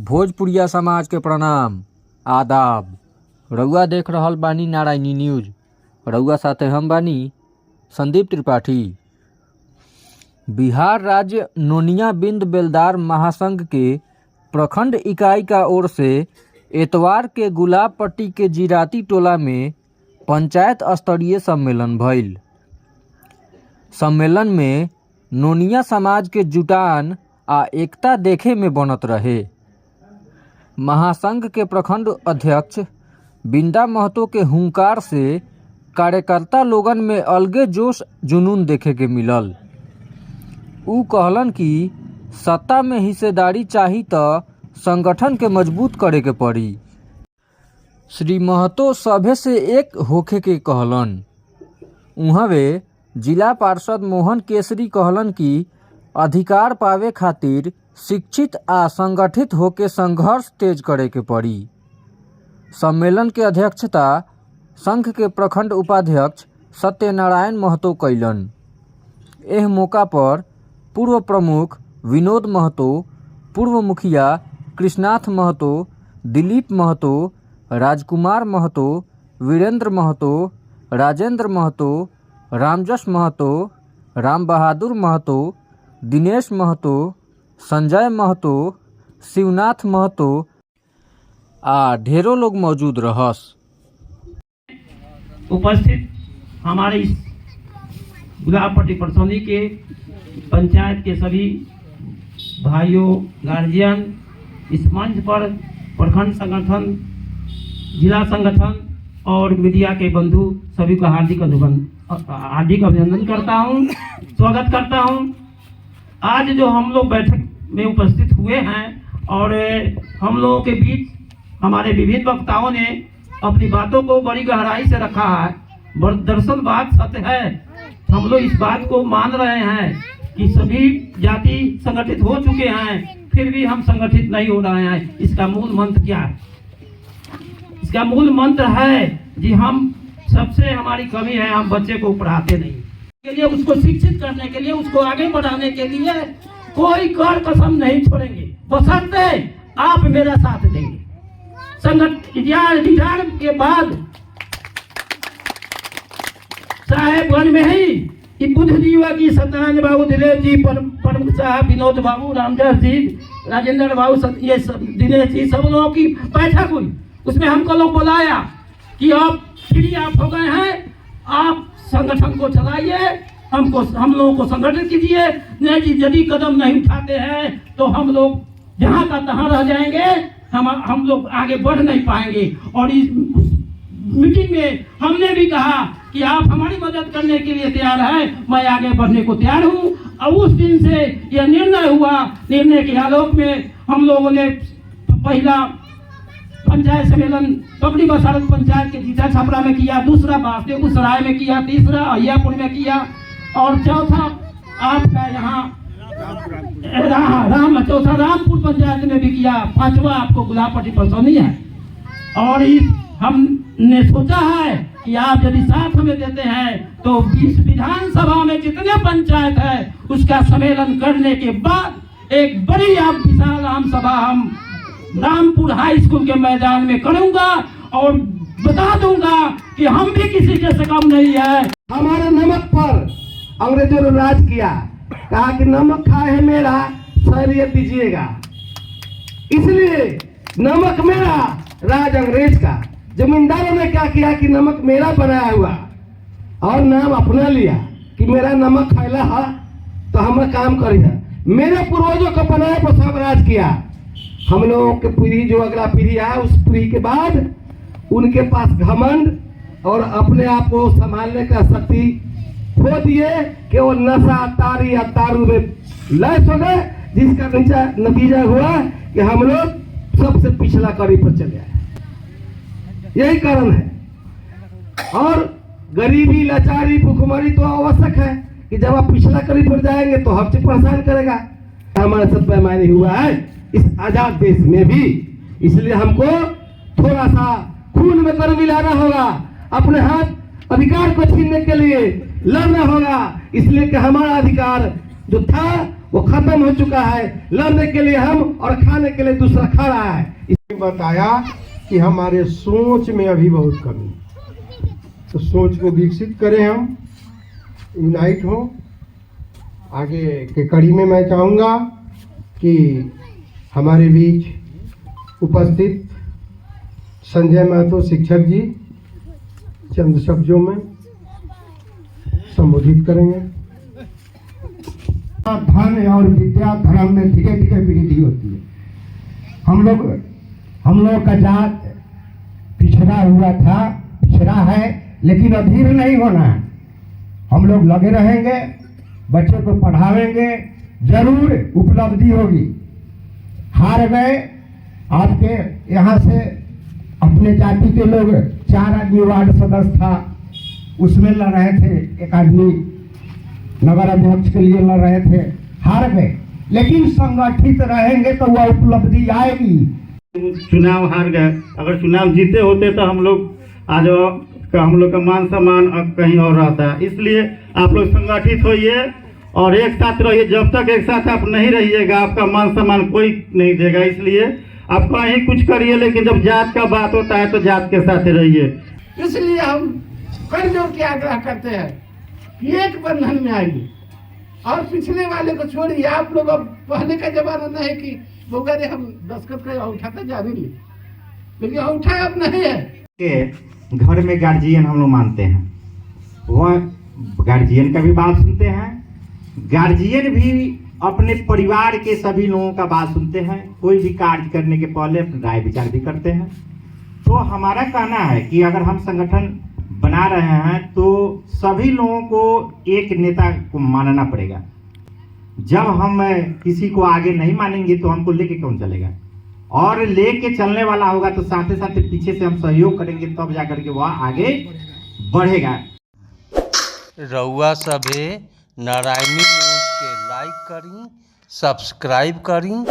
भोजपुरिया समाज के प्रणाम आदाब। रउआ देख रहल बानी नारायणी न्यूज। रउआ साथे हम बानी संदीप त्रिपाठी। बिहार राज्य नोनिया बिंद बेलदार महासंघ के प्रखंड इकाई का ओर से एतवार के गुलाब पट्टी के जीराती टोला में पंचायत स्तरीय सम्मेलन भइल। सम्मेलन में नोनिया समाज के जुटान आ एकता देखे में बनत रहे। महासंघ के प्रखंड अध्यक्ष बिंदा महतो के हुंकार से कार्यकर्ता लोगन में अलगे जोश जुनून देखे के मिलल। ऊ कहलन कि सत्ता में हिस्सेदारी चाही त संगठन के मजबूत करे के पड़ी। श्री महतो सभे से एक होखे के कहलन। उहवे जिला पार्षद मोहन केसरी कहलन कि अधिकार पावे खातिर शिक्षित आ संगठित होके संघर्ष तेज करे के पड़ी। सम्मेलन के अध्यक्षता संघ के प्रखंड उपाध्यक्ष सत्यनारायण महतो कैलन। एह मौका पर पूर्व प्रमुख विनोद महतो, पूर्व मुखिया कृष्णाथ महतो, दिलीप महतो, राजकुमार महतो, वीरेंद्र महतो, राजेंद्र महतो, रामजस महतो, राम बहादुर महतो, दिनेश महतो, संजय महतो, शिवनाथ महतो आ ढेरों लोग मौजूद रहस। उपस्थित हमारे इस गुलाब पट्टी प्रसंदी के पंचायत के सभी भाइयों, गार्जियन, इस मंच पर प्रखंड संगठन, जिला संगठन और मीडिया के बंधु सभी का हार्दिक अभिनंदन करता हूं, स्वागत करता हूं। आज जो हम लोग बैठक में उपस्थित हुए हैं और हम लोगों के बीच हमारे विभिन्न वक्ताओं ने अपनी बातों को बड़ी गहराई से रखा है। दरअसल बात सत्य है। हम लोग इस बात को मान रहे हैं कि सभी जाति संगठित हो चुके हैं, फिर भी हम संगठित नहीं हो रहे हैं। इसका मूल मंत्र क्या है? इसका मूल मंत्र है जी, हम सबसे हमारी कमी है, हम बच्चे को पढ़ाते नहीं। के लिए उसको शिक्षित करने के लिए, उसको आगे बढ़ाने के लिए कोई कर कसम नहीं छोड़ेंगे, बशर्ते आप मेरा साथ देंगे। संगठन के बाद साहेबगंज में ही बुद्ध जीवा की सत्यनारायण बाबू, दिलेश जी, प्रमुख साहब विनोद बाबू, रामजस जी, राजेंद्र बाबू, ये सब दिनेश जी, सब लोगों की बैठक हुई। उसमें हमको लोग बुलाया कि आप फ्री आप हो गए हैं, आप संगठन को चलाइए, हम लोगों को संगठित कीजिए। नहीं जी, यदि कदम नहीं उठाते हैं तो हम लोग जहाँ का तहाँ रह जाएंगे, हम लोग आगे बढ़ नहीं पाएंगे। और इस मीटिंग में हमने भी कहा कि आप हमारी मदद करने के लिए तैयार हैं, मैं आगे बढ़ने को तैयार हूँ। और उस दिन से यह निर्णय हुआ। निर्णय के आलोक में हम लोगों ने पहला पंचायत सम्मेलन पकड़ी बसारत पंचायत के जीता छपरा में किया, दूसरा बेगूसराय में किया, तीसरा अहियापुर में किया और चौथा आपका यहाँ चौथा रामपुर पंचायत में भी किया, पांचवा आपको गुलाब पट्टी प्रसंदी है। और इस हमने सोचा है कि आप यदि साथ हमें देते हैं तो इस विधानसभा में जितने पंचायत है उसका सम्मेलन करने के बाद एक बड़ी आप विशाल आम सभा हम रामपुर हाई स्कूल के मैदान में करूंगा और बता दूंगा कि हम भी किसी के से कम नहीं है। हमारे नमक पर अंग्रेजों ने राज किया, कहा कि नमक खाए है मेरा, शहरियत दीजिएगा। इसलिए नमक मेरा, राज अंग्रेज का। जमींदारों ने क्या किया कि नमक मेरा बनाया हुआ और नाम अपना लिया कि मेरा नमक खाइला है तो हम काम करिए। मेरे पूर्वजों को बनाया पर सब राज किया। हम लोगों के पीढ़ी, जो अगला पीढ़ी आया, उस पीढ़ी के बाद उनके पास घमंड और अपने आप को संभालने का शक्ति खो दिए कि वो नशा, तारी या दारू में लैस हो गए, जिसका नतीजा हुआ कि हम लोग सबसे पिछला कड़ी पर चले आए। यही कारण है। और गरीबी, लाचारी, भूखमरी तो आवश्यक है कि जब आप पिछला कड़ी पर जाएंगे तो हमसे परेशान करेगा। हमारे साथ पैमाने हुआ है इस आजाद देश में भी। इसलिए हमको थोड़ा सा खून में कर मिलाना होगा, अपने हाथ अधिकार को छीनने के लिए लड़ना होगा। इसलिए कि हमारा अधिकार जो था वो खत्म हो चुका है। लड़ने के लिए हम और खाने के लिए दूसरा खड़ा है। इसने बताया कि हमारे सोच में अभी बहुत कमी है, तो सोच को विकसित करें, हम यूनाइट हो। आगे के कड़ी में मैं चाहूँगा कि हमारे बीच उपस्थित संजय महतो शिक्षक जी चंद शब्दों में संबोधित करेंगे। धन और विद्या धर्म में धीरे धीरे वृद्धि होती है। हम लोग का जात पिछड़ा हुआ था, पिछड़ा है, लेकिन अधीर नहीं होना है। हम लोग लगे रहेंगे, बच्चों को पढ़ावेंगे, जरूर उपलब्धि होगी। हार गए, आपके यहाँ से अपने जाति के लोग 4 आदमी वार्ड सदस्य था, उसमें लड़ रहे थे, एक आदमी नगर अध्यक्ष के लिए लड़ रहे थे, हार गए, लेकिन संगठित रहेंगे तो वह उपलब्धि आएगी। चुनाव हार गए, अगर चुनाव जीते होते तो हम लोग आज हम लोग का मान सम्मान अब कहीं और रहता है। इसलिए आप लोग संगठित होइए और एक साथ रहिए। जब तक एक साथ आप नहीं रहिएगा, आपका मान सम्मान कोई नहीं देगा। इसलिए आप कहीं कुछ करिए, लेकिन जब जात का बात होता है तो जात के साथ रहिए। इसलिए हम कर जोड़ के आग्रह करते हैं कि एक बंधन में आइए और पिछले वाले को छोड़िए। आप लोग अब पहले का जमाना नहीं कि बोगरे हम दस्तखत का उठाते जाने लिए, लेकिन उठा अब नहीं है। के घर में गार्जियन हम लोग मानते हैं, वह गार्जियन का भी बात सुनते हैं। गार्जियन भी अपने परिवार के सभी लोगों का बात सुनते हैं। कोई भी कार्य करने के पहले अपनी राय विचार भी करते हैं। तो हमारा कहना है कि अगर हम संगठन बना रहे हैं तो सभी लोगों को एक नेता को मानना पड़ेगा। जब हम किसी को आगे नहीं मानेंगे तो हमको लेके कौन चलेगा, और लेके चलने वाला होगा तो साथ ही साथ पीछे से हम सहयोग करेंगे, तब जाकर के वह आगे बढ़ेगा। रउआ सभे नारायणी न्यूज़ के लाइक करी, सब्सक्राइब करी।